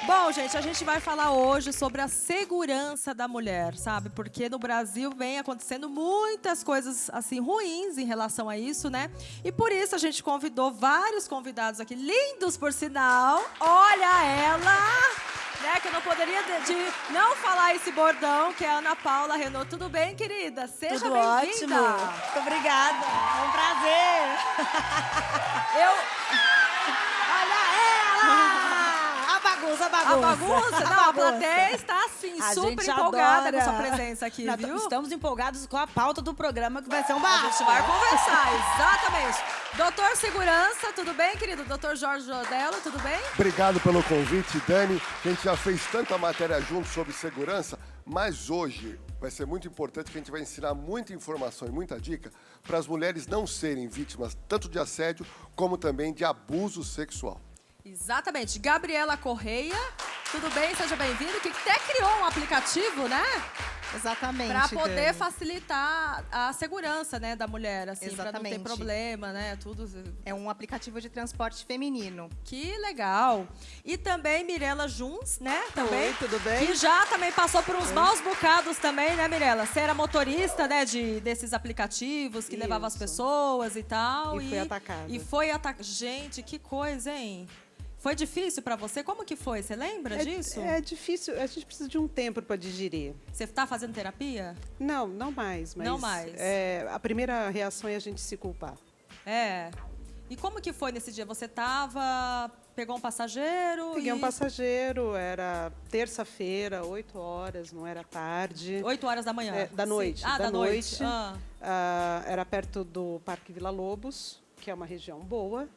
Bom, gente, a gente vai falar hoje sobre a segurança da mulher, sabe? Porque no Brasil vem acontecendo muitas coisas assim ruins em relação a isso, né? E por isso a gente convidou vários convidados aqui, lindos por sinal. Olha ela, né? Que eu não poderia de não falar esse bordão, que é a Ana Paula Renault. Tudo bem, querida? Seja Tudo bem-vinda. ótimo. Muito obrigada. É um prazer. Olha ela! A bagunça, a A bagunça. bagunça? Não, a plateia está assim, A super gente empolgada adora. com a sua presença aqui, Nós viu? Estamos empolgados com a pauta do programa, que vai ser um A bafo. gente vai conversar, exatamente. Doutor Segurança, tudo bem, querido? Doutor Jorge Jodello, tudo bem? Obrigado pelo convite, Dani. A gente já fez tanta matéria junto sobre segurança, mas hoje vai ser muito importante que a gente vai ensinar muita informação e muita dica para as mulheres não serem vítimas tanto de assédio como também de abuso sexual. Exatamente. Gabriela Correia, tudo bem? Seja bem-vindo. Que até criou um aplicativo, né? Exatamente. Para poder Dani. facilitar a segurança, né, da mulher, assim, para não ter Exatamente. problema, né, tudo. É um aplicativo de transporte feminino. Que legal. E também Mirela Juns, né? Também. Oi, tudo bem? Que já também passou por uns maus bocados também, né, Mirela? Você era motorista, né, desses aplicativos que levavam as Isso. pessoas e tal. E foi atacada. E foi atacada. Gente, que coisa, hein? Foi difícil pra você? Como que foi? Você lembra disso? É difícil, a gente precisa de um tempo para digerir. Você tá fazendo terapia? Não, não mais. Mas, Não mais. a primeira reação é a gente se culpar. É. E como que foi nesse dia? Você pegou um passageiro? Peguei um passageiro, era terça-feira, 8 horas, não era tarde. 8 horas da manhã? É, da noite. Sim. Ah, da noite. Ah. Era perto do Parque Vila Lobos, que é uma região boa.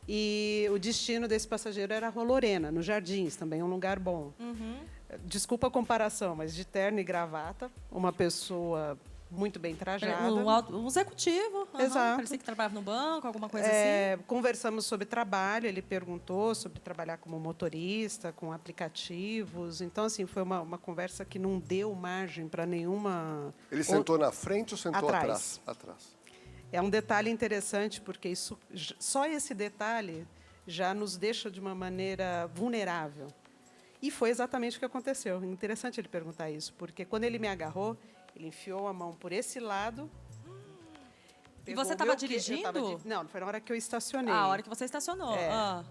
E o destino desse passageiro era a Rua Lorena, no Jardins, também um lugar bom. Uhum. Desculpa a comparação, mas de terno e gravata, uma pessoa muito bem trajada. Um executivo. Uhum. Exato. Parecia que trabalhava no banco, alguma coisa assim. Conversamos sobre trabalho, ele perguntou sobre trabalhar como motorista, com aplicativos. Então, assim, foi uma conversa que não deu margem para nenhuma... Ele sentou na frente ou sentou Atrás. atrás? É um detalhe interessante, porque só esse detalhe já nos deixa de uma maneira vulnerável. E foi exatamente o que aconteceu. Interessante ele perguntar isso, porque quando ele me agarrou, ele enfiou a mão por esse lado. E você estava dirigindo? Não, foi na hora que eu estacionei. Ah, a hora que você estacionou. É. Ah.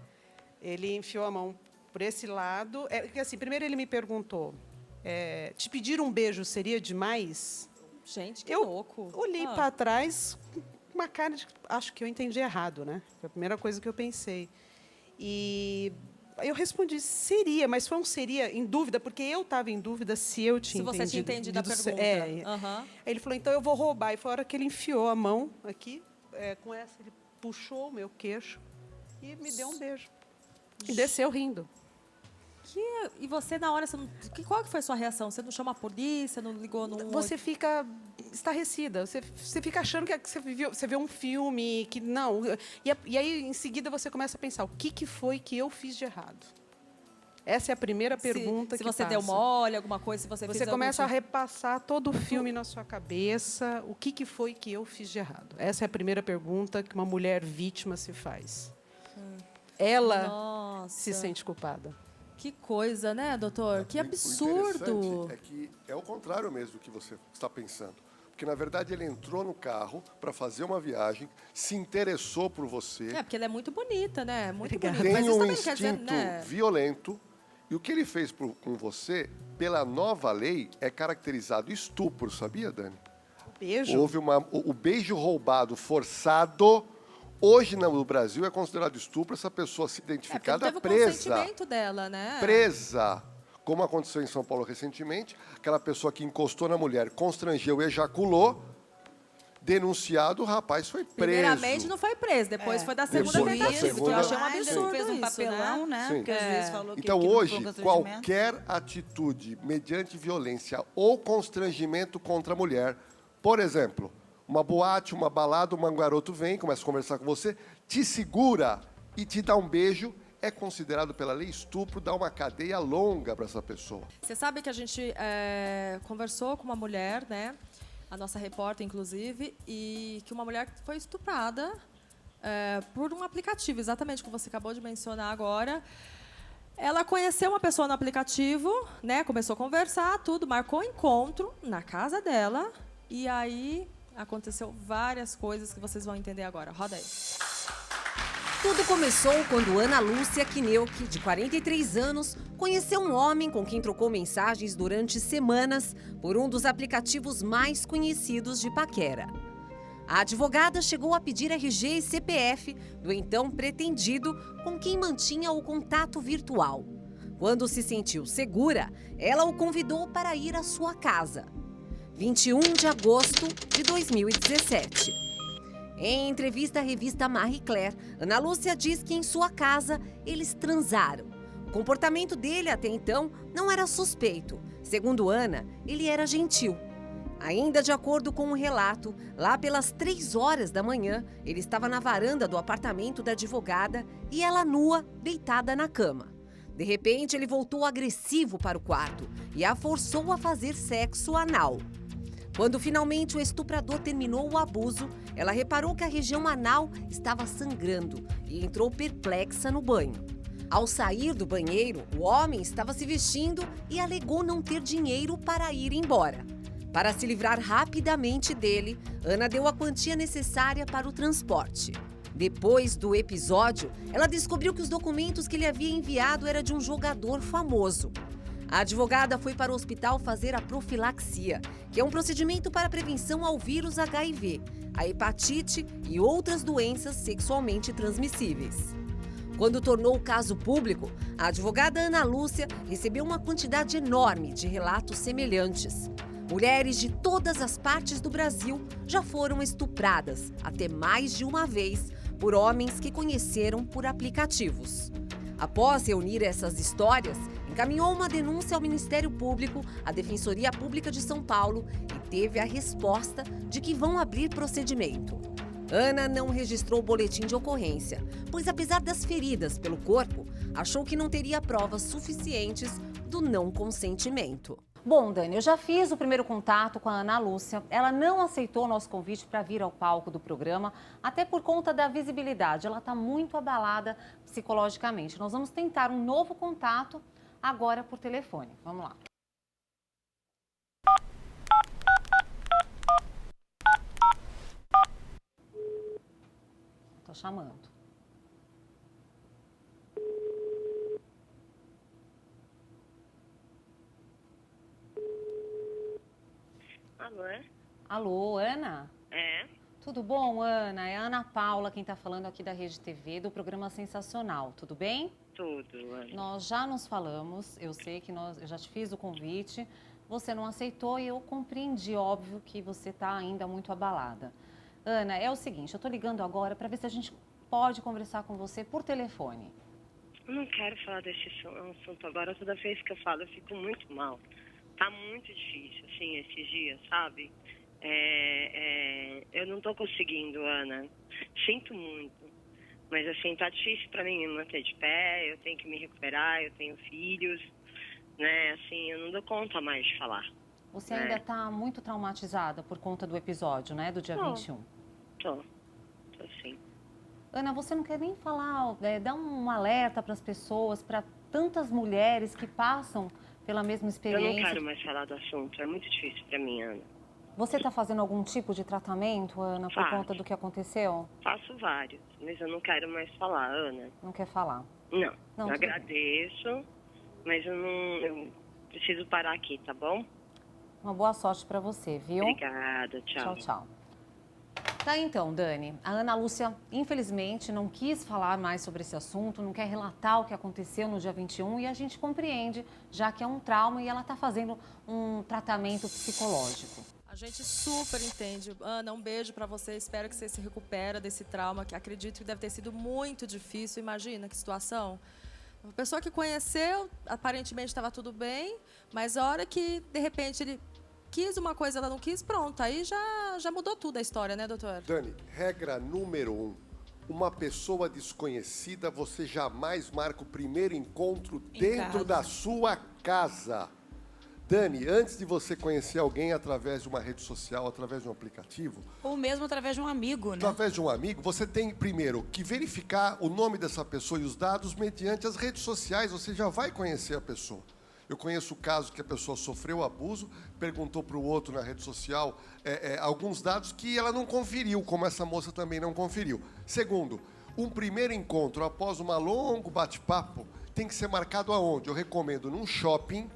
Ele enfiou a mão por esse lado. Porque, assim, primeiro ele me perguntou, te pedir um beijo seria demais? Gente, que Eu louco. Olhei para trás com uma cara de... Acho que eu entendi errado, né? Foi a primeira coisa que eu pensei. E eu respondi, seria, mas foi um seria em dúvida, porque eu estava em dúvida se eu tinha entendido. Se você tinha entendido a pergunta. Uhum. Aí ele falou, então eu vou roubar. E foi a hora que ele enfiou a mão aqui, com essa, ele puxou o meu queixo e me deu um beijo. E desceu rindo. E você, na hora, qual que foi a sua reação? Você não chama a polícia, não ligou no... Você fica estarrecida, você fica achando que você vê um filme, que não. E aí, em seguida, você começa a pensar, o que foi que eu fiz de errado? Essa é a primeira pergunta se que você passa. deu mole, alguma coisa, se você fez Você começa a algum repassar todo o filme na sua cabeça, o que foi que eu fiz de errado? Essa é a primeira pergunta que uma mulher vítima se faz. Ela Nossa. se sente culpada. Que coisa, né, doutor? Que O absurdo. interessante é que é o contrário mesmo do que você está pensando. Porque, na verdade, ele entrou no carro para fazer uma viagem, se interessou por você, É, porque ela é muito bonita, né? Muito Obrigada. bonita. Mas tem isso um também não quer dizer, instinto né? violento, e o que ele fez com você, pela nova lei, é caracterizado estupro, sabia, Dani? Beijo. Houve o beijo roubado, forçado. Hoje, no Brasil, é considerado estupro essa pessoa se Porque identificada não teve o presa. consentimento dela, né? Presa. Como aconteceu em São Paulo recentemente, aquela pessoa que encostou na mulher, constrangeu, ejaculou, denunciado, o rapaz foi preso. Primeiramente não foi preso, depois foi da segunda Depois da tentativa, que eu segunda- achei um Ainda absurdo fez um isso, papelão, né? Sim. Porque às vezes falou Então, que não hoje, foi constrangimento. qualquer atitude mediante violência ou constrangimento contra a mulher, por exemplo, uma boate, uma balada, um garoto vem, começa a conversar com você, te segura e te dá um beijo, é considerado pela lei estupro, dá uma cadeia longa para essa pessoa. Você sabe que a gente conversou com uma mulher, né? A nossa repórter, inclusive, e que uma mulher foi estuprada por um aplicativo, exatamente o que você acabou de mencionar agora. Ela conheceu uma pessoa no aplicativo, né? Começou a conversar, tudo, marcou um encontro na casa dela. E aí aconteceu várias coisas que vocês vão entender agora. Roda aí. Tudo começou quando Ana Lúcia Kineuck, de 43 anos, conheceu um homem com quem trocou mensagens durante semanas por um dos aplicativos mais conhecidos de paquera. A advogada chegou a pedir RG e CPF do então pretendido com quem mantinha o contato virtual. Quando se sentiu segura, ela o convidou para ir à sua casa. 21 de agosto de 2017. Em entrevista à revista Marie Claire, Ana Lúcia diz que em sua casa eles transaram. O comportamento dele até então não era suspeito. Segundo Ana, ele era gentil. Ainda de acordo com o relato, lá pelas 3 horas da manhã, ele estava na varanda do apartamento da advogada e ela nua, deitada na cama. De repente, ele voltou agressivo para o quarto e a forçou a fazer sexo anal. Quando finalmente o estuprador terminou o abuso, ela reparou que a região anal estava sangrando e entrou perplexa no banho. Ao sair do banheiro, o homem estava se vestindo e alegou não ter dinheiro para ir embora. Para se livrar rapidamente dele, Ana deu a quantia necessária para o transporte. Depois do episódio, ela descobriu que os documentos que ele havia enviado eram de um jogador famoso. A advogada foi para o hospital fazer a profilaxia, que é um procedimento para a prevenção ao vírus HIV, a hepatite e outras doenças sexualmente transmissíveis. Quando tornou o caso público, a advogada Ana Lúcia recebeu uma quantidade enorme de relatos semelhantes. Mulheres de todas as partes do Brasil já foram estupradas, até mais de uma vez, por homens que conheceram por aplicativos. Após reunir essas histórias, encaminhou uma denúncia ao Ministério Público, à Defensoria Pública de São Paulo e teve a resposta de que vão abrir procedimento. Ana não registrou o boletim de ocorrência, pois apesar das feridas pelo corpo, achou que não teria provas suficientes do não consentimento. Bom, Dani, eu já fiz o primeiro contato com a Ana Lúcia. Ela não aceitou o nosso convite para vir ao palco do programa, até por conta da visibilidade. Ela está muito abalada psicologicamente. Nós vamos tentar um novo contato agora por telefone. Vamos lá. Estou chamando. Alô? Alô, Ana? É? Tudo bom, Ana? É a Ana Paula quem está falando aqui da Rede TV, do programa Sensacional. Tudo bem? Tudo, Ana. Nós já nos falamos, eu sei que eu já te fiz o convite, você não aceitou e eu compreendi, óbvio, que você está ainda muito abalada. Ana, é o seguinte, eu estou ligando agora para ver se a gente pode conversar com você por telefone. Eu não quero falar desse assunto agora. Toda vez que eu falo, eu fico muito mal. Tá muito difícil, assim, esses dias, sabe? Eu não tô conseguindo, Ana. Sinto muito. Mas, assim, tá difícil pra mim me manter de pé. Eu tenho que me recuperar, eu tenho filhos, né? Assim, eu não dou conta mais de falar. Você ainda tá muito traumatizada por conta do episódio, né? Do dia 21. Tô sim. Ana, você não quer nem falar, dar um alerta para as pessoas, para tantas mulheres que passam pela mesma experiência? Eu não quero mais falar do assunto, é muito difícil pra mim, Ana. Você está fazendo algum tipo de tratamento, Ana, por conta do que aconteceu? Faço vários, mas eu não quero mais falar, Ana. Não quer falar? Não, Não, eu agradeço, mas eu preciso parar aqui, tá bom? Uma boa sorte para você, viu? Obrigada, tchau. Tchau, tchau. Tá, então, Dani, a Ana Lúcia, infelizmente, não quis falar mais sobre esse assunto, não quer relatar o que aconteceu no dia 21 e a gente compreende, já que é um trauma e ela está fazendo um tratamento psicológico. A gente super entende. Ana, um beijo pra você. Espero que você se recupere desse trauma, que acredito que deve ter sido muito difícil. Imagina que situação. Uma pessoa que conheceu, aparentemente estava tudo bem, mas a hora que, de repente, ele quis uma coisa, ela não quis, pronto. Aí já mudou tudo a história, né, doutor? Dani, regra número 1. Uma pessoa desconhecida, você jamais marca o primeiro encontro dentro da sua casa. Dani, antes de você conhecer alguém através de uma rede social, através de um aplicativo, Ou mesmo através de um amigo, né? através de um amigo, você tem, primeiro, que verificar o nome dessa pessoa e os dados mediante as redes sociais. Você já vai conhecer a pessoa. Eu conheço o caso que a pessoa sofreu abuso, perguntou para o outro na rede social alguns dados que ela não conferiu, como essa moça também não conferiu. Segundo, um primeiro encontro após um longo bate-papo tem que ser marcado aonde? Eu recomendo num shopping,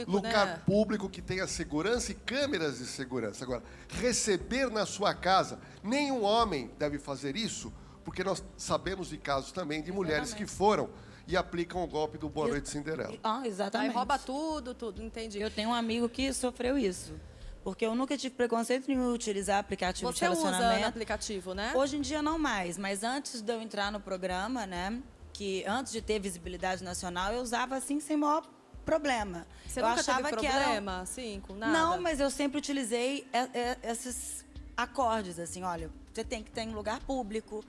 Lugar público que tenha segurança e câmeras de segurança. Agora, receber na sua casa, nenhum homem deve fazer isso, porque nós sabemos de casos também de mulheres que foram e aplicam o golpe do Boa Noite Cinderela. Ah, Aí exatamente. rouba tudo, entendi. Eu tenho um amigo que sofreu isso. Porque eu nunca tive preconceito em utilizar aplicativo de Você usa relacionamento. no aplicativo, né? Hoje em dia não mais, mas antes de eu entrar no programa, né, que antes de ter visibilidade nacional, eu usava assim sem maior problema. Você eu nunca achava teve que problema, era... assim, com nada? Não, mas eu sempre utilizei esses acordes, assim, olha, você tem que estar em lugar público.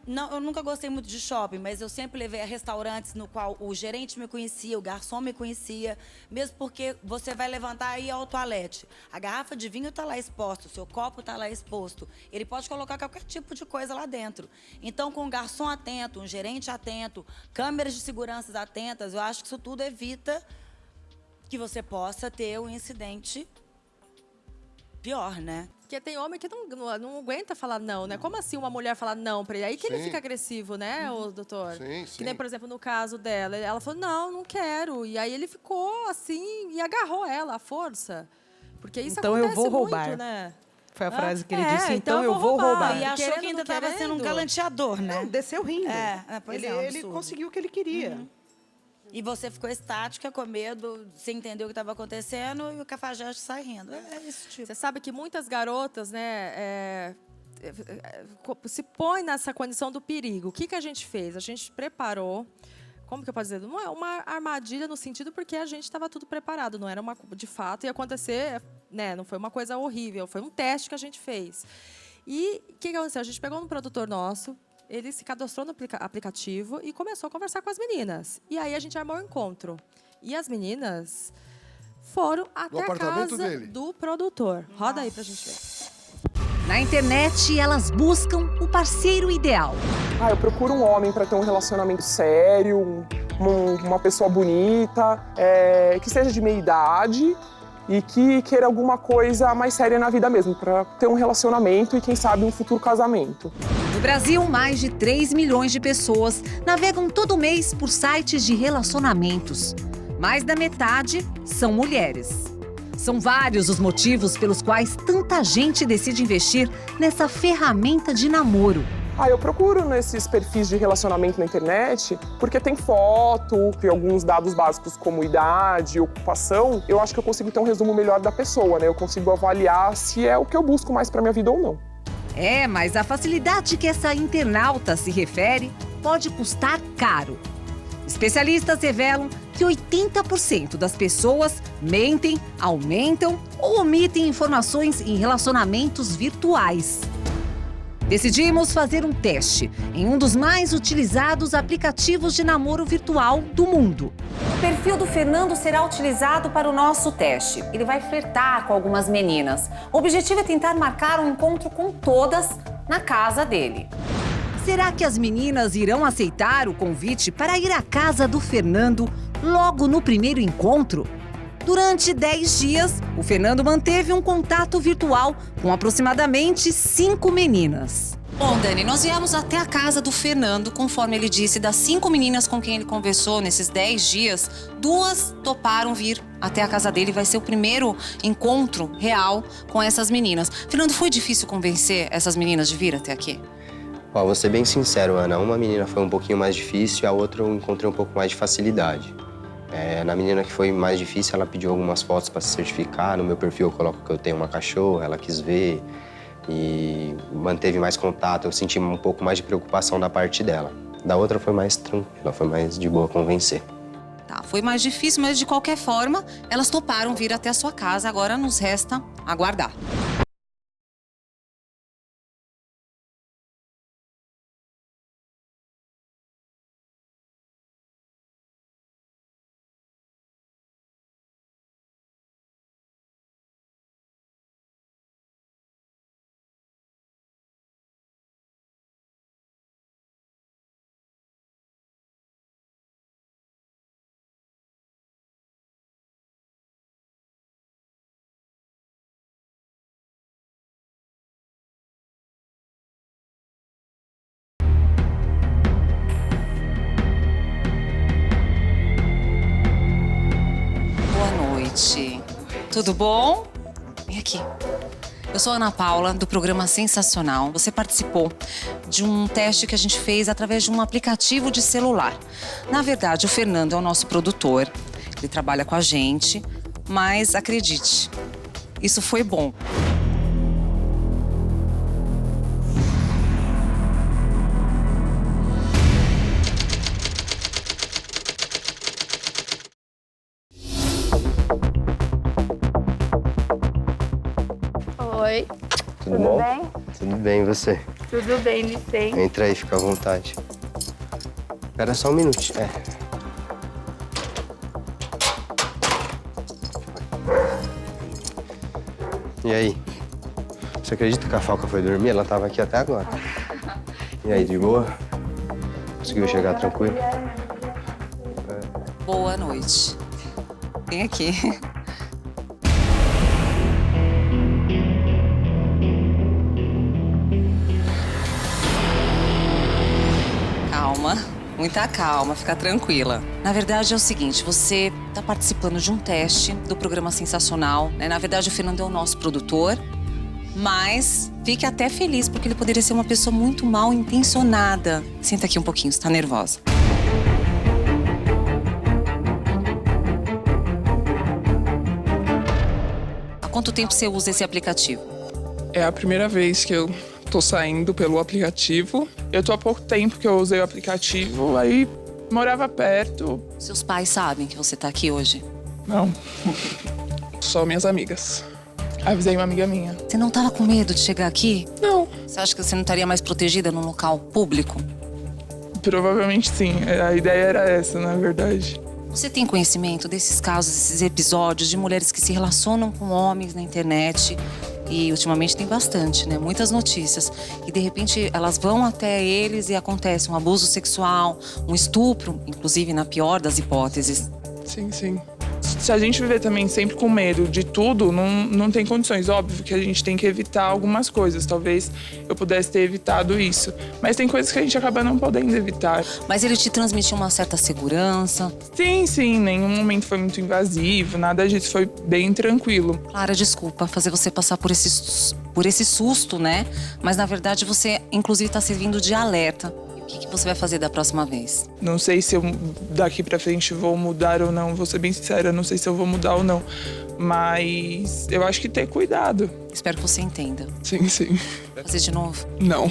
Não, eu nunca gostei muito de shopping, mas eu sempre levei a restaurantes no qual o gerente me conhecia, o garçom me conhecia, mesmo porque você vai levantar e ir ao toalete. A garrafa de vinho está lá exposta, o seu copo está lá exposto. Ele pode colocar qualquer tipo de coisa lá dentro. Então, com um garçom atento, um gerente atento, câmeras de segurança atentas, eu acho que isso tudo evita que você possa ter um incidente pior, né? Porque tem homem que não aguenta falar não, né? Como assim uma mulher falar não pra ele? Aí que ele Sim. fica agressivo, né, o doutor? Sim, Que nem, sim. por exemplo, no caso dela. Ela falou, não quero. E aí ele ficou assim e agarrou ela à força. Porque isso Então eu acontece vou muito, roubar. né? Foi a frase que ele É, disse, então então eu vou roubar. E achou Querendo, que ainda não estava sendo um querendo. galanteador, né? Não, desceu rindo. Pois ele, é, um ele absurdo. conseguiu o que ele queria. E você ficou estática, com medo, sem entender o que estava acontecendo, e o cafajeste sai rindo. É esse tipo. Você sabe que muitas garotas, né, se põem nessa condição do perigo. O que a gente fez? A gente preparou, como que eu posso dizer? Uma armadilha no sentido porque a gente estava tudo preparado. Não era de fato, ia acontecer, né? Não foi uma coisa horrível, foi um teste que a gente fez. E o que aconteceu? A gente pegou um produtor nosso, ele se cadastrou no aplicativo e começou a conversar com as meninas. E aí a gente armou um encontro. E as meninas foram até a apartamento casa dele? do produtor. Roda aí pra gente ver. Na internet, elas buscam o parceiro ideal. Eu procuro um homem para ter um relacionamento sério, uma pessoa bonita, que seja de meia idade e que queira alguma coisa mais séria na vida mesmo, para ter um relacionamento e, quem sabe, um futuro casamento. No Brasil, mais de 3 milhões de pessoas navegam todo mês por sites de relacionamentos. Mais da metade são mulheres. São vários os motivos pelos quais tanta gente decide investir nessa ferramenta de namoro. Eu procuro nesses perfis de relacionamento na internet porque tem foto, tem alguns dados básicos como idade, ocupação. Eu acho que eu consigo ter um resumo melhor da pessoa, né? Eu consigo avaliar se é o que eu busco mais para minha vida ou não. Mas a facilidade que essa internauta se refere pode custar caro. Especialistas revelam que 80% das pessoas mentem, aumentam ou omitem informações em relacionamentos virtuais. Decidimos fazer um teste em um dos mais utilizados aplicativos de namoro virtual do mundo. O perfil do Fernando será utilizado para o nosso teste. Ele vai flertar com algumas meninas. O objetivo é tentar marcar um encontro com todas na casa dele. Será que as meninas irão aceitar o convite para ir à casa do Fernando logo no primeiro encontro? Durante 10 dias, o Fernando manteve um contato virtual com aproximadamente 5 meninas. Bom, Dani, nós viemos até a casa do Fernando, conforme ele disse, das 5 meninas com quem ele conversou nesses 10 dias, 2 toparam vir até a casa dele. Vai ser o primeiro encontro real com essas meninas. Fernando, foi difícil convencer essas meninas de vir até aqui? Vou ser bem sincero, Ana. Uma menina foi um pouquinho mais difícil e a outra eu encontrei um pouco mais de facilidade. Na menina que foi mais difícil, ela pediu algumas fotos para se certificar. No meu perfil eu coloco que eu tenho uma cachorra, ela quis ver e manteve mais contato. Eu senti um pouco mais de preocupação da parte dela. Da outra foi mais tranquila, foi mais de boa convencer. Tá, foi mais difícil, mas de qualquer forma, elas toparam vir até a sua casa. Agora nos resta aguardar. noite. Tudo bom? Vem aqui. Eu sou a Ana Paula, do programa Sensacional. Você participou de um teste que a gente fez através de um aplicativo de celular. Na verdade, o Fernando é o nosso produtor. Ele trabalha com a gente, mas acredite, isso foi bom. Oi. Tudo bom? bem? Tudo bem, e você? Tudo bem, licença. Entra aí, fica à vontade. Espera só um minutinho. E aí? Você acredita que a Falca foi dormir? Ela tava aqui até agora. E aí, de boa? Conseguiu chegar tranquilo? Boa noite. Vem aqui. Calma, muita calma, fica tranquila. Na verdade é o seguinte, você tá participando de um teste do programa Sensacional, né? Na verdade o Fernando é o nosso produtor, mas fique até feliz porque ele poderia ser uma pessoa muito mal intencionada. Senta aqui um pouquinho, você tá nervosa. Há quanto tempo você usa esse aplicativo? É a primeira vez que eu tô saindo pelo aplicativo. Eu tô há pouco tempo que eu usei o aplicativo, aí morava perto. Seus pais sabem que você tá aqui hoje? Não. Só minhas amigas. Avisei uma amiga minha. Você não tava com medo de chegar aqui? Não. Você acha que você não estaria mais protegida num local público? Provavelmente sim. A ideia era essa, na verdade. Você tem conhecimento desses casos, desses episódios de mulheres que se relacionam com homens na internet? E ultimamente tem bastante, né? Muitas notícias. E de repente elas vão até eles e acontece um abuso sexual, um estupro, inclusive na pior das hipóteses. Sim, sim. Se a gente viver também sempre com medo de tudo, não tem condições. Óbvio que a gente tem que evitar algumas coisas. Talvez eu pudesse ter evitado isso. Mas tem coisas que a gente acaba não podendo evitar. Mas ele te transmitiu uma certa segurança? Sim, sim. Nenhum momento foi muito invasivo, nada disso. Foi bem tranquilo. Clara, desculpa fazer você passar por esse susto, né? Mas na verdade você, inclusive, tá servindo de alerta. O que você vai fazer da próxima vez? Não sei se eu daqui pra frente vou mudar ou não. Vou ser bem sincera, não sei se eu vou mudar ou não. Mas eu acho que ter cuidado. Espero que você entenda. Sim, sim. Fazer de novo? Não.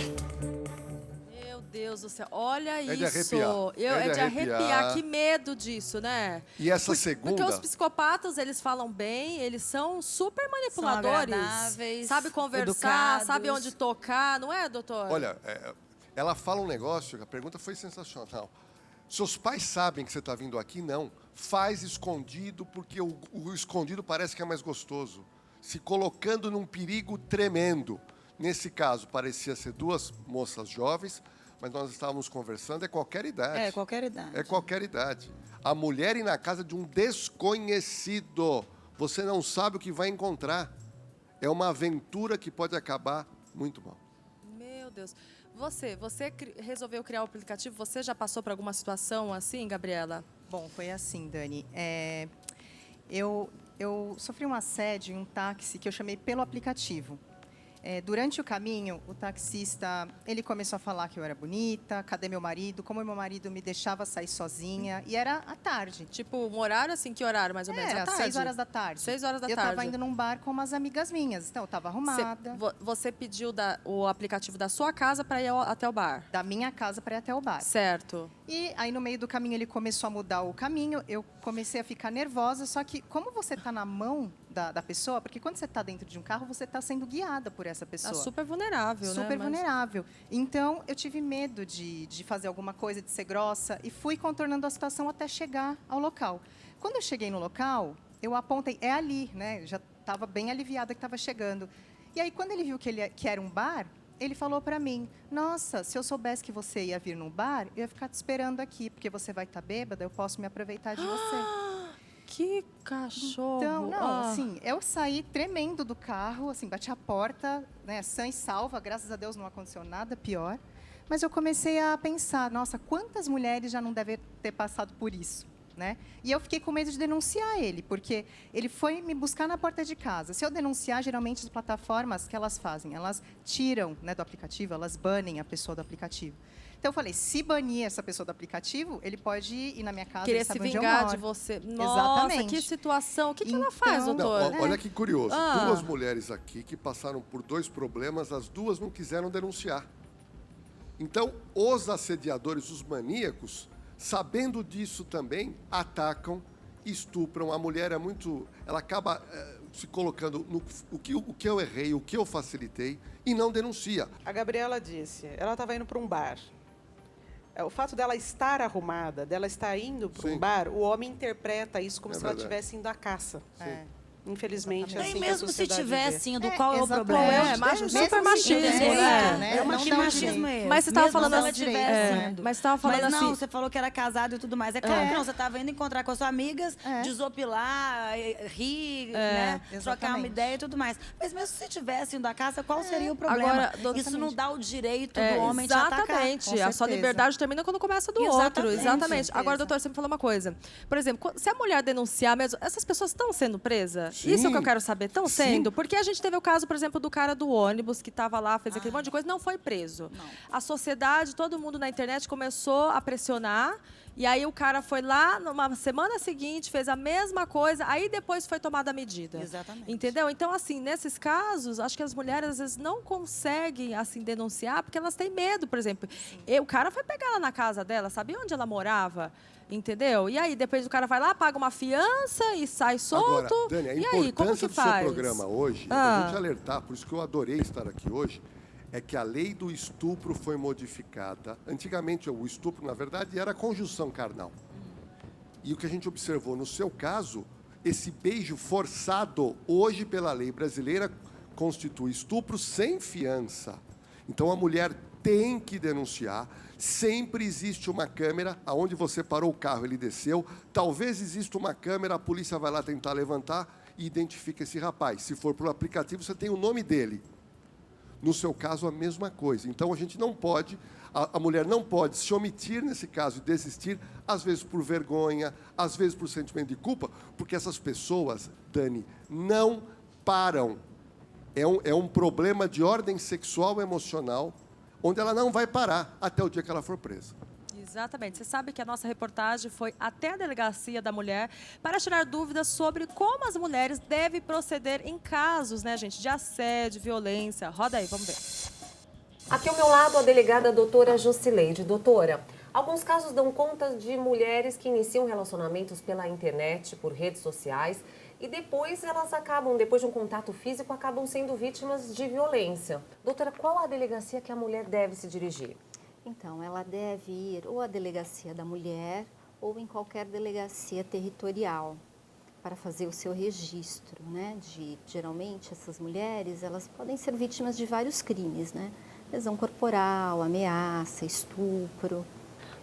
Meu Deus do céu, olha É de isso. arrepiar. É de arrepiar. Que medo disso, né? E essa segunda... Porque os psicopatas, eles falam bem, eles são super manipuladores. São agradáveis, sabe conversar, educados. sabe onde tocar, não é, doutor? Olha, ela fala um negócio, a pergunta foi sensacional. Seus pais sabem que você está vindo aqui? Não. Faz escondido, porque o escondido parece que é mais gostoso. Se colocando num perigo tremendo. Nesse caso, parecia ser duas moças jovens, mas nós estávamos conversando, é qualquer idade. É, qualquer idade. É qualquer idade. A mulher ir na casa de um desconhecido. Você não sabe o que vai encontrar. É uma aventura que pode acabar muito mal. Meu Deus. Você resolveu criar o aplicativo? Você já passou por alguma situação assim, Gabriela? Bom, foi assim, Dani. Eu sofri um assédio em um táxi que eu chamei pelo aplicativo. Durante o caminho, o taxista, ele começou a falar que eu era bonita, cadê meu marido, como meu marido me deixava sair sozinha, e era à tarde. Tipo, um horário assim, que horário mais ou menos? Era à tarde? 6 horas da tarde. 6 horas da eu tarde. estava indo num bar com umas amigas minhas, então eu estava arrumada. Você pediu o aplicativo da sua casa para ir até o bar? Da minha casa para ir até o bar. Certo. E aí, no meio do caminho, ele começou a mudar o caminho, eu comecei a ficar nervosa, só que como você está na mão da pessoa, porque quando você está dentro de um carro, você está sendo guiada por essa pessoa. Tá super vulnerável, né? Super vulnerável. Então, eu tive medo de fazer alguma coisa, de ser grossa, e fui contornando a situação até chegar ao local. Quando eu cheguei no local, eu apontei, é ali, né? Já estava bem aliviada que estava chegando. E aí, quando ele viu que era um bar, ele falou para mim, nossa, se eu soubesse que você ia vir num bar, eu ia ficar te esperando aqui, porque você vai estar bêbada, eu posso me aproveitar de você. Que cachorro! Então, não, assim, eu saí tremendo do carro, assim, bati a porta, né, sã e salva, graças a Deus não aconteceu nada pior. Mas eu comecei a pensar, nossa, quantas mulheres já não devem ter passado por isso, né? E eu fiquei com medo de denunciar ele, porque ele foi me buscar na porta de casa. Se eu denunciar, geralmente as plataformas, que elas fazem? Elas tiram, né, do aplicativo, elas banem a pessoa do aplicativo. Então eu falei, se banir essa pessoa do aplicativo, ele pode ir na minha casa, Querer ele se sabe onde eu vingar moro. de você. Nossa, Exatamente. que situação. O que ela faz, Não, doutor? olha que curioso. Ah. 2 mulheres aqui que passaram por 2 problemas, as 2 não quiseram denunciar. Então, os assediadores, os maníacos, sabendo disso também, atacam, estupram. A mulher é muito... Ela acaba se colocando no o que eu errei, o que eu facilitei, e não denuncia. A Gabriela disse, ela estava indo para um bar. O fato dela estar arrumada, dela estar indo para um bar, o homem interpreta isso como se ela estivesse indo à caça. Infelizmente, é assim Nem que a mesmo se sociedade tivesse vê. indo, qual é o problema? Super machismo, né? É machismo esse. Mas você estava falando se ela assim... tivesse indo. Mas você estava falando Mas não, assim... você falou que era casado e tudo mais. É claro que não, você estava indo encontrar com as suas amigas, desopilar, rir, né? Trocar uma ideia e tudo mais. Mas mesmo se tivesse indo à casa, qual seria o problema? Agora, isso não dá o direito do homem te atacar. Exatamente. A sua liberdade termina quando começa do outro. Exatamente. Agora, doutor, você me falou uma coisa. Por exemplo, se a mulher denunciar mesmo, essas pessoas estão sendo presas? Sim. Isso que eu quero saber. Estão Sim. sendo? Porque a gente teve o caso, por exemplo, do cara do ônibus que estava lá, fez aquele monte de coisa, não foi preso. Não. A sociedade, todo mundo na internet começou a pressionar. E aí o cara foi lá, numa semana seguinte, fez a mesma coisa, aí depois foi tomada a medida. Exatamente. Entendeu? Então, assim, nesses casos, acho que as mulheres às vezes não conseguem, assim, denunciar, porque elas têm medo, por exemplo. O cara foi pegar ela na casa dela, sabia onde ela morava? Entendeu? E aí, depois o cara vai lá, paga uma fiança e sai solto. Agora, Dani, a e aí, como importância que do seu faz? programa hoje, a gente alertar, por isso que eu adorei estar aqui hoje, é que a lei do estupro foi modificada. Antigamente, o estupro, na verdade, era a conjunção carnal. E o que a gente observou no seu caso, esse beijo forçado, hoje, pela lei brasileira, constitui estupro sem fiança. Então, a mulher tem que denunciar. Sempre existe uma câmera, aonde você parou o carro, ele desceu. Talvez exista uma câmera, a polícia vai lá tentar levantar e identifica esse rapaz. Se for por aplicativo, você tem o nome dele. No seu caso, a mesma coisa. Então, a gente não pode, a mulher não pode se omitir nesse caso e desistir, às vezes por vergonha, às vezes por sentimento de culpa, porque essas pessoas, Dani, não param. É um problema de ordem sexual e emocional, onde ela não vai parar até o dia que ela for presa. Exatamente. Você sabe que a nossa reportagem foi até a Delegacia da Mulher para tirar dúvidas sobre como as mulheres devem proceder em casos, né, gente, de assédio, violência. Roda aí, vamos ver. Aqui ao meu lado a delegada doutora Jusileide. Doutora, alguns casos dão conta de mulheres que iniciam relacionamentos pela internet, por redes sociais, e depois elas acabam, depois de um contato físico, acabam sendo vítimas de violência. Doutora, qual a delegacia que a mulher deve se dirigir? Então, ela deve ir ou à delegacia da mulher ou em qualquer delegacia territorial para fazer o seu registro, né? Geralmente, essas mulheres, elas podem ser vítimas de vários crimes, né? Lesão corporal, ameaça, estupro.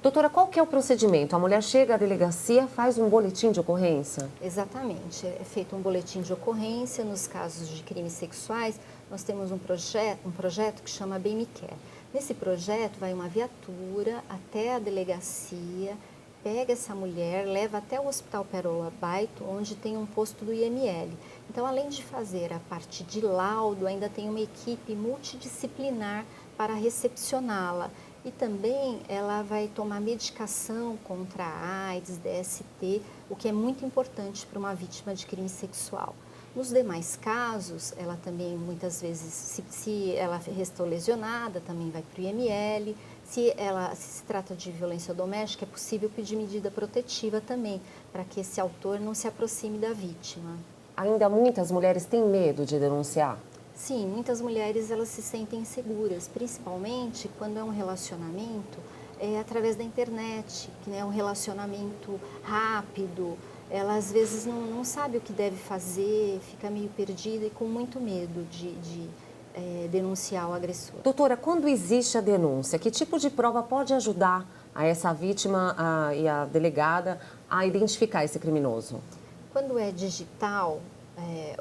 Doutora, qual que é o procedimento? A mulher chega à delegacia, faz um boletim de ocorrência? Exatamente. É feito um boletim de ocorrência. Nos casos de crimes sexuais, nós temos um projeto que chama Bem Me Quer. Nesse projeto, vai uma viatura até a delegacia, pega essa mulher, leva até o Hospital Pérola Baito, onde tem um posto do IML. Então, além de fazer a parte de laudo, ainda tem uma equipe multidisciplinar para recepcioná-la. E também ela vai tomar medicação contra a AIDS, DST, o que é muito importante para uma vítima de crime sexual. Nos demais casos, ela também, muitas vezes, se ela restou lesionada, também vai para o IML. Se se trata de violência doméstica, é possível pedir medida protetiva também, para que esse autor não se aproxime da vítima. Ainda muitas mulheres têm medo de denunciar? Sim, muitas mulheres elas se sentem inseguras, principalmente quando é um relacionamento através da internet, que é um relacionamento rápido. Ela às vezes não sabe o que deve fazer, fica meio perdida e com muito medo de denunciar o agressor. Doutora, quando existe a denúncia, que tipo de prova pode ajudar a essa vítima e a delegada a identificar esse criminoso? Quando é digital,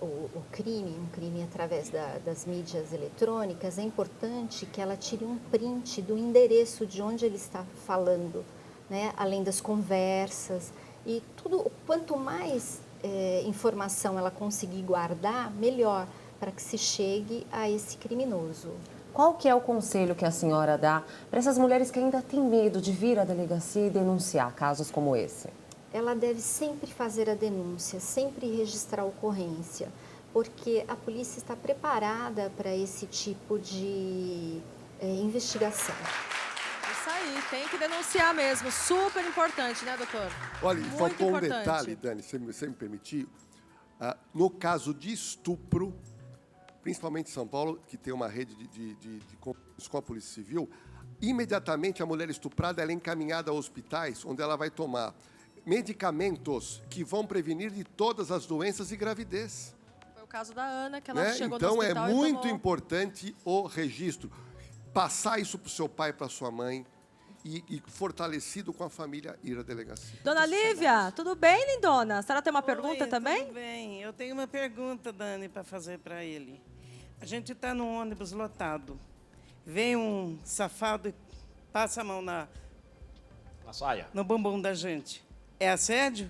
um crime através das mídias eletrônicas, é importante que ela tire um print do endereço de onde ele está falando, né? Além das conversas. E quanto mais informação ela conseguir guardar, melhor para que se chegue a esse criminoso. Qual que é o conselho que a senhora dá para essas mulheres que ainda têm medo de vir à delegacia e denunciar casos como esse? Ela deve sempre fazer a denúncia, sempre registrar a ocorrência, porque a polícia está preparada para esse tipo de investigação. Isso aí, tem que denunciar mesmo. Super importante, né, doutor? Olha, Muito faltou um importante. detalhe, Dani, se me permitir. No caso de estupro, principalmente em São Paulo, que tem uma rede de compromissos com a Polícia Civil, imediatamente a mulher estuprada ela é encaminhada a hospitais, onde ela vai tomar medicamentos que vão prevenir de todas as doenças e gravidez. Foi o caso da Ana, que ela chegou no Então hospital é muito tomou... importante o registro. Passar isso para o seu pai, para sua mãe, e fortalecido com a família, ir à delegacia. Dona Lívia, tudo bem, lindona? A senhora tem uma pergunta também? Tudo bem. Eu tenho uma pergunta, Dani, para fazer para ele. A gente está num ônibus lotado. Vem um safado e passa a mão na saia. No bumbum da gente. É assédio?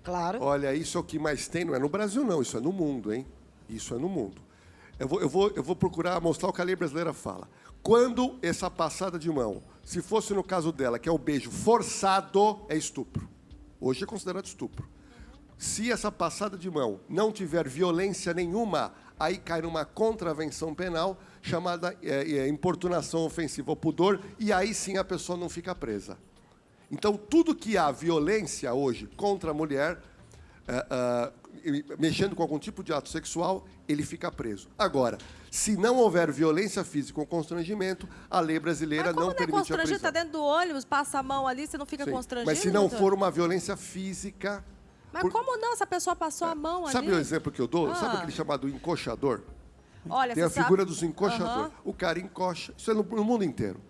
Claro. Olha, isso é o que mais tem, não é no Brasil, não. Isso é no mundo, hein? Isso é no mundo. Eu vou procurar mostrar o que a lei brasileira fala. Quando essa passada de mão, se fosse no caso dela, que é o beijo forçado, é estupro. Hoje é considerado estupro. Se essa passada de mão não tiver violência nenhuma, aí cai numa contravenção penal chamada importunação ofensiva ao pudor, e aí sim a pessoa não fica presa. Então, tudo que há violência hoje contra a mulher, mexendo com algum tipo de ato sexual, ele fica preso. Agora, se não houver violência física ou constrangimento, a lei brasileira não permite a prisão. Constrangido, tá dentro do ônibus, passa a mão ali, você não fica Sim, constrangido? mas se não doutor? for uma violência física... Mas como não? Essa pessoa passou a mão Sabe ali? o exemplo que eu dou? Sabe aquele chamado encoxador? Olha, Tem a você sabe- figura dos encoxadores. Aham. O cara encoxa. Isso é no mundo inteiro.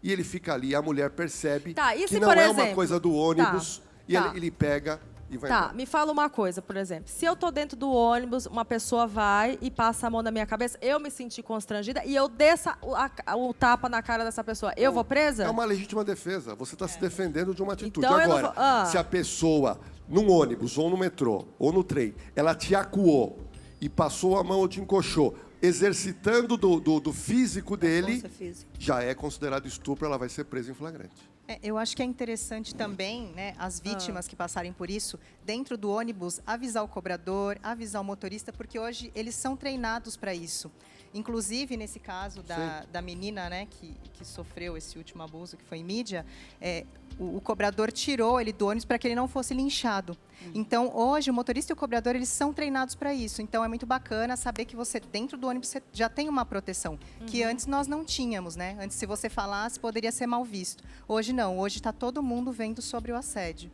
E ele fica ali, a mulher percebe Tá, e que se, não por é uma exemplo- coisa do ônibus, e tá. ele pega e vai Tá, embora. me fala uma coisa, por exemplo. Se eu tô dentro do ônibus, uma pessoa vai e passa a mão na minha cabeça, eu me senti constrangida e eu desço o tapa na cara dessa pessoa, eu vou presa? É uma legítima defesa. Você está se defendendo de uma atitude. Então, eu não Agora, vou- ah. se a pessoa, num ônibus, ou no metrô, ou no trem, ela te acuou e passou a mão ou te encoxou, exercitando do físico dele, já é considerado estupro, ela vai ser presa em flagrante. Eu acho que é interessante também, né, as vítimas que passarem por isso, dentro do ônibus, avisar o cobrador, avisar o motorista, porque hoje eles são treinados para isso. Inclusive, nesse caso da menina, né, que sofreu esse último abuso, que foi em mídia, o cobrador tirou ele do ônibus para que ele não fosse linchado. Então, hoje, o motorista e o cobrador, eles são treinados para isso. Então, é muito bacana saber que você, dentro do ônibus, você já tem uma proteção, que antes nós não tínhamos, né? Antes, se você falasse, poderia ser mal visto. Hoje, não. Hoje, está todo mundo vendo sobre o assédio.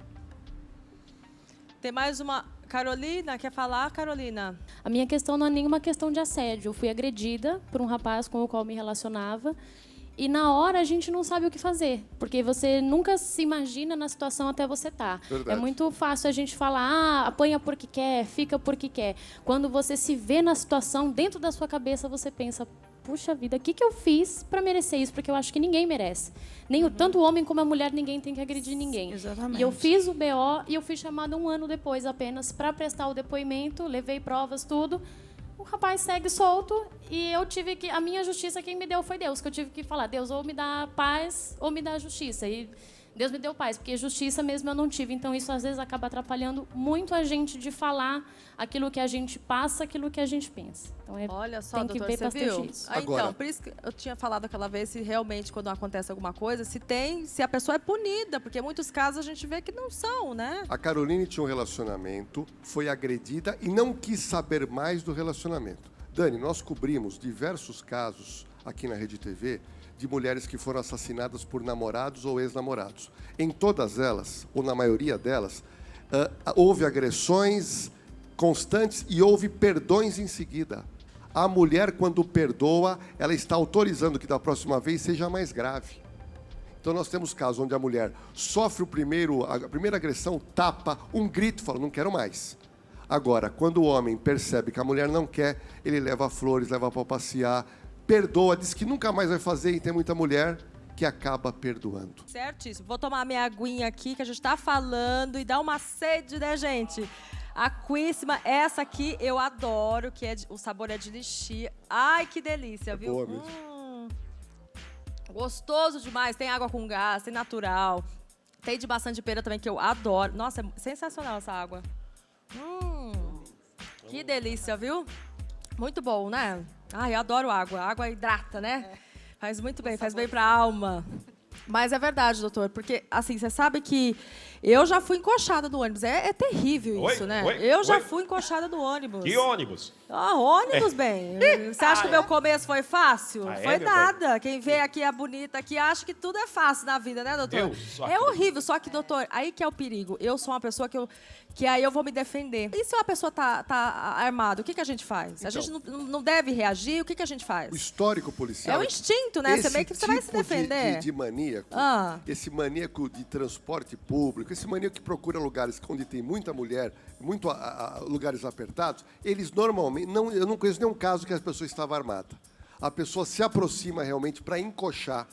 Tem mais uma... Carolina, quer falar, Carolina? A minha questão não é nenhuma questão de assédio. Eu fui agredida por um rapaz com o qual me relacionava. E na hora a gente não sabe o que fazer, porque você nunca se imagina na situação até você estar. É muito fácil a gente falar, apanha porque quer, fica porque quer. Quando você se vê na situação, dentro da sua cabeça você pensa, puxa vida, o que eu fiz para merecer isso? Porque eu acho que ninguém merece. Nem tanto o homem como a mulher, ninguém tem que agredir ninguém. Exatamente. E eu fiz o BO e eu fui chamada 1 ano depois apenas para prestar o depoimento, levei provas, tudo. O rapaz segue solto e eu tive que... A minha justiça, quem me deu foi Deus, que eu tive que falar, Deus, ou me dá paz ou me dá justiça. E Deus me deu paz, porque justiça mesmo eu não tive. Então, isso às vezes acaba atrapalhando muito a gente de falar aquilo que a gente passa, aquilo que a gente pensa. Então, Olha só, tem que doutor, ver você bastante viu? isso. Então, por isso que eu tinha falado aquela vez, se realmente, quando acontece alguma coisa, se a pessoa é punida, porque em muitos casos a gente vê que não são, né? A Caroline tinha um relacionamento, foi agredida e não quis saber mais do relacionamento. Dani, nós cobrimos diversos casos aqui na Rede TV de mulheres que foram assassinadas por namorados ou ex-namorados. Em todas elas, ou na maioria delas, houve agressões constantes e houve perdões em seguida. A mulher, quando perdoa, ela está autorizando que da próxima vez seja mais grave. Então nós temos casos onde a mulher sofre a primeira agressão, tapa, um grito, fala, não quero mais. Agora, quando o homem percebe que a mulher não quer, ele leva flores, leva para passear, perdoa, diz que nunca mais vai fazer e tem muita mulher que acaba perdoando. Certíssimo. Vou tomar minha aguinha aqui, que a gente tá falando, e dá uma sede, né, gente? Aquíssima. Essa aqui eu adoro, que é o sabor é de lixia. Ai, que delícia, viu? Boa mesmo. Gostoso demais. Tem água com gás, tem natural. Tem de maçã de pera também, que eu adoro. Nossa, é sensacional essa água. Que delícia, viu? Muito bom, né? Ai, eu adoro água. Água hidrata, né? Faz muito bem, faz bem pra alma. Mas é verdade, doutor, porque, assim, você sabe que eu já fui encoxada do ônibus. É terrível isso, né? Eu já fui encoxada do ônibus. Que ônibus? Ônibus, bem. Você acha que o meu começo foi fácil? Foi nada. Quem vê aqui a bonita aqui acha que tudo é fácil na vida, né, doutor? É horrível. Só que, doutor, aí que é o perigo. Eu sou uma pessoa que aí eu vou me defender. E se uma pessoa tá armada, o que a gente faz? Então, a gente não deve reagir, o que a gente faz? O histórico policial... É o instinto, né? Você meio que você vai se defender. De maníaco, esse maníaco de transporte público, esse maníaco que procura lugares onde tem muita mulher, lugares apertados, eles normalmente... eu não conheço nenhum caso que a pessoa estava armada. A pessoa se aproxima realmente para encoxar.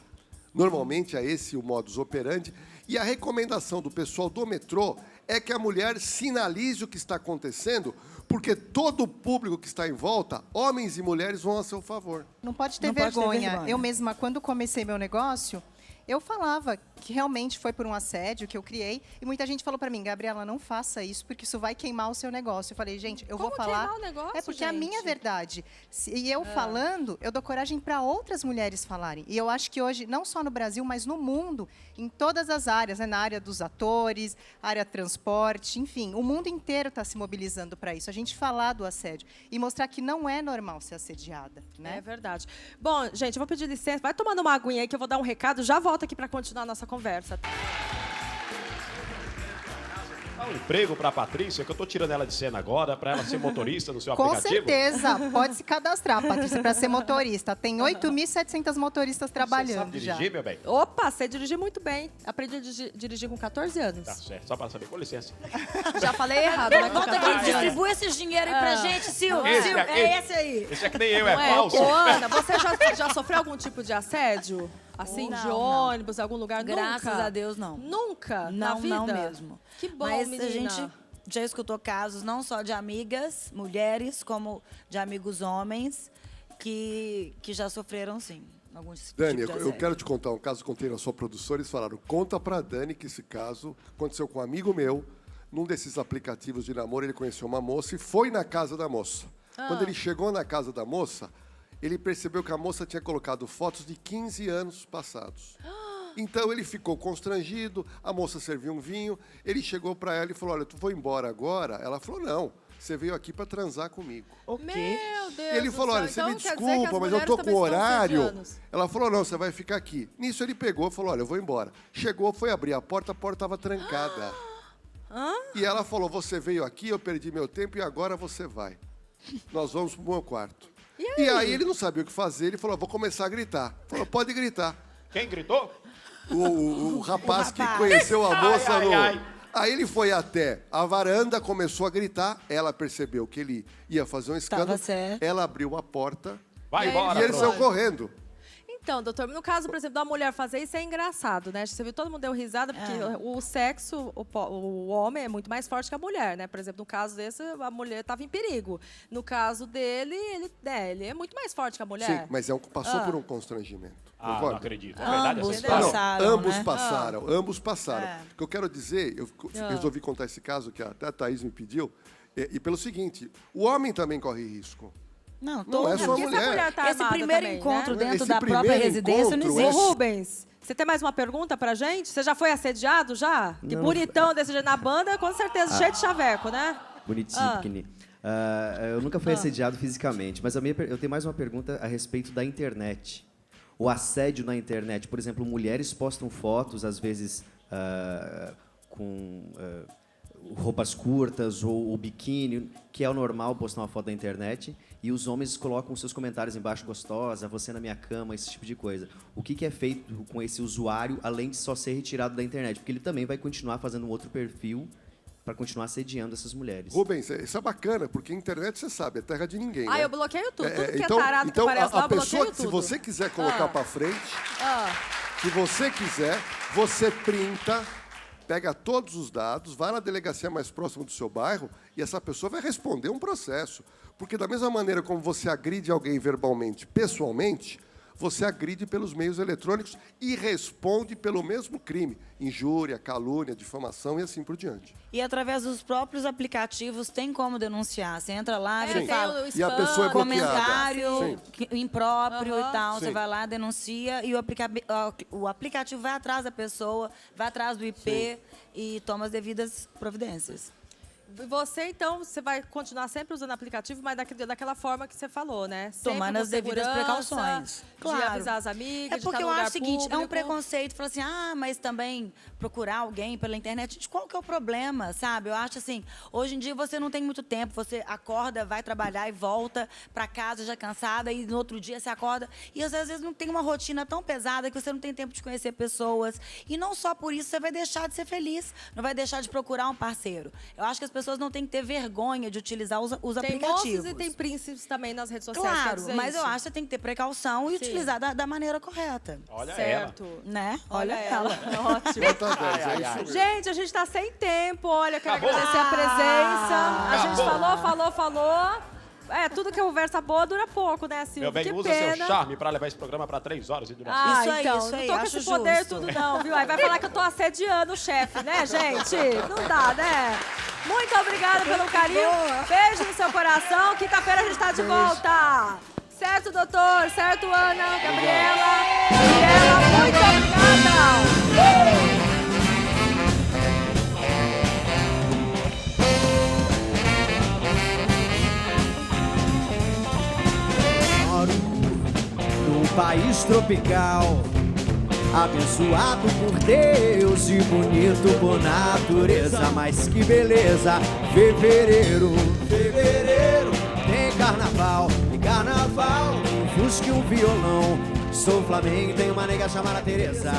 Normalmente é esse o modus operandi. E a recomendação do pessoal do metrô é que a mulher sinalize o que está acontecendo, porque todo o público que está em volta, homens e mulheres, vão a seu favor. Não pode ter vergonha. Eu mesma, quando comecei meu negócio, eu falava que realmente foi por um assédio que eu criei. E muita gente falou para mim, Gabriela, não faça isso, porque isso vai queimar o seu negócio. Eu falei, gente, eu vou falar... queimar o negócio, é porque é a minha verdade. E eu falando, eu dou coragem para outras mulheres falarem. E eu acho que hoje, não só no Brasil, mas no mundo, em todas as áreas, né? Na área dos atores, área transporte, enfim, o mundo inteiro está se mobilizando para isso. A gente falar do assédio e mostrar que não é normal ser assediada, né? É verdade. Bom, gente, eu vou pedir licença. Vai tomando uma aguinha aí que eu vou dar um recado. Já volto aqui para continuar a nossa conversa. Dá um emprego para a Patrícia, que eu tô tirando ela de cena agora, para ela ser motorista no seu Com aplicativo. certeza, pode se cadastrar, Patrícia, para ser motorista. Tem 8.700 motoristas trabalhando. Você sabe dirigir, já. meu bem? Opa, sei dirigir muito bem. Aprendi a dirigir com 14 anos. Tá certo, só para saber. Com licença. Já falei errado, né? Volta aqui, distribui esses dinheiros aí pra gente, Silvio. É esse aí. Esse é que nem eu, é Não é? falso. Ô, Ana, você já sofreu algum tipo de assédio? Assim, de ônibus, algum lugar? Graças Nunca? a Deus, não. Nunca? Na vida? Não mesmo. Que bom, Mas menina. a gente já escutou casos não só de amigas, mulheres, como de amigos homens, que já sofreram, sim, alguns Dani, tipos de eu assédio. quero te contar um caso que contei na sua produtora. Eles falaram, conta pra Dani que esse caso aconteceu com um amigo meu. Num desses aplicativos de namoro, ele conheceu uma moça e foi na casa da moça. Quando ele chegou na casa da moça, ele percebeu que a moça tinha colocado fotos de 15 anos passados. Então ele ficou constrangido, a moça serviu um vinho, ele chegou para ela e falou, olha, tu vou embora agora? Ela falou, não, você veio aqui para transar comigo. Meu Deus Ele do falou, céu. olha, você Então, me quer dizer que desculpa, as mas eu mulheres tô também com estão horário. assediando. Ela falou, não, você vai ficar aqui. Nisso ele pegou e falou, olha, eu vou embora. Chegou, foi abrir a porta estava trancada. E ela falou, você veio aqui, eu perdi meu tempo e agora você vai. Nós vamos pro meu quarto. E aí ele não sabia o que fazer, ele falou, vou começar a gritar. Falou, pode gritar. Quem gritou? O rapaz que conheceu a moça no... Aí ele foi até a varanda, começou a gritar, ela percebeu que ele ia fazer um escândalo, ela abriu a porta Vai embora, e ele saiu correndo. Então, doutor, no caso, por exemplo, da mulher fazer isso é engraçado, né? Você viu, todo mundo deu risada, porque o sexo, o homem é muito mais forte que a mulher, né? Por exemplo, no caso desse, a mulher estava em perigo. No caso dele, ele é muito mais forte que a mulher. Sim, mas passou por um constrangimento. Não Concorda? acredito. É verdade essa Ambos história? passaram, ambos né? passaram, ambos passaram. O que eu quero dizer, eu resolvi contar esse caso que até a Thaís me pediu, e pelo seguinte, o homem também corre risco. Não é só a mulher. Tá Esse primeiro também, encontro né? dentro Esse da própria primeiro residência não encontro Ô, existe. Rubens, você tem mais uma pergunta pra gente? Você já foi assediado, já? Que Não, bonitão desse jeito na banda, com certeza, cheio de chaveco, né? Bonitinho, pequenininho. Eu nunca fui assediado fisicamente, mas eu tenho mais uma pergunta a respeito da internet. O assédio na internet. Por exemplo, mulheres postam fotos, às vezes, com roupas curtas ou biquíni, que é o normal postar uma foto na internet, e os homens colocam seus comentários embaixo, gostosa, você na minha cama, esse tipo de coisa. O que é feito com esse usuário, além de só ser retirado da internet? Porque ele também vai continuar fazendo um outro perfil para continuar assediando essas mulheres. Rubens, isso é bacana, porque a internet, você sabe, é terra de ninguém. Ah, né? eu bloqueio tudo. Tudo que então, é tarado então que aparece lá, a eu bloqueio pessoa, tudo. se você quiser colocar para frente, Se você quiser, você printa, pega todos os dados, vai na delegacia mais próxima do seu bairro e essa pessoa vai responder um processo. Porque da mesma maneira como você agride alguém verbalmente, pessoalmente, você agride pelos meios eletrônicos e responde pelo mesmo crime. Injúria, calúnia, difamação e assim por diante. E através dos próprios aplicativos tem como denunciar. Você entra lá, Sim. e fala, E a pessoa é bloqueada. comentário impróprio e tal. Sim. Você vai lá, denuncia e o aplicativo vai atrás da pessoa, vai atrás do IP e toma as devidas providências. Você, então, você vai continuar sempre usando o aplicativo, mas daquela forma que você falou, né? Sempre Tomando com as devidas segurança, precauções. De Claro. avisar as amigas, É porque de eu estar no acho o lugar seguinte, é um público. preconceito, falar assim, mas também procurar alguém pela internet, gente, qual que é o problema, sabe? Eu acho assim, hoje em dia você não tem muito tempo, você acorda, vai trabalhar e volta pra casa já cansada e no outro dia você acorda e às vezes não tem uma rotina tão pesada que você não tem tempo de conhecer pessoas e não só por isso você vai deixar de ser feliz, não vai deixar de procurar um parceiro. Eu acho que as pessoas não têm que ter vergonha de utilizar os Tem aplicativos. moços e tem príncipes também nas redes sociais. quer Claro, dizer mas eu isso. acho que você tem que ter precaução e Sim. utilizar da maneira correta. Olha Certo. Né? Olha ela. Ótimo. É isso mesmo. Gente, a gente tá sem tempo. Olha, quero Acabou. agradecer a presença. A gente Acabou. falou. É, tudo que é conversa boa dura pouco, né, Silvio? Meu bem, que usa pena. seu charme pra levar esse programa pra 3 horas e duração. Ah, Isso aí, então, isso aí, não tô com acho esse poder justo. tudo não, viu? Aí vai falar que eu tô assediando o chefe, né, gente? Não dá, né? Muito obrigada pelo carinho. Beijo no seu coração. Quinta-feira a gente tá de volta. Certo, doutor? Certo, Ana? Gabriela? Muito obrigada. Moro num país tropical, abençoado por Deus e bonito por natureza. Mas que beleza, fevereiro, fevereiro tem carnaval. E carnaval, um fusca e um violão. Sou Flamengo, tenho uma nega chamada Teresa.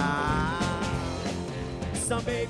Some baby,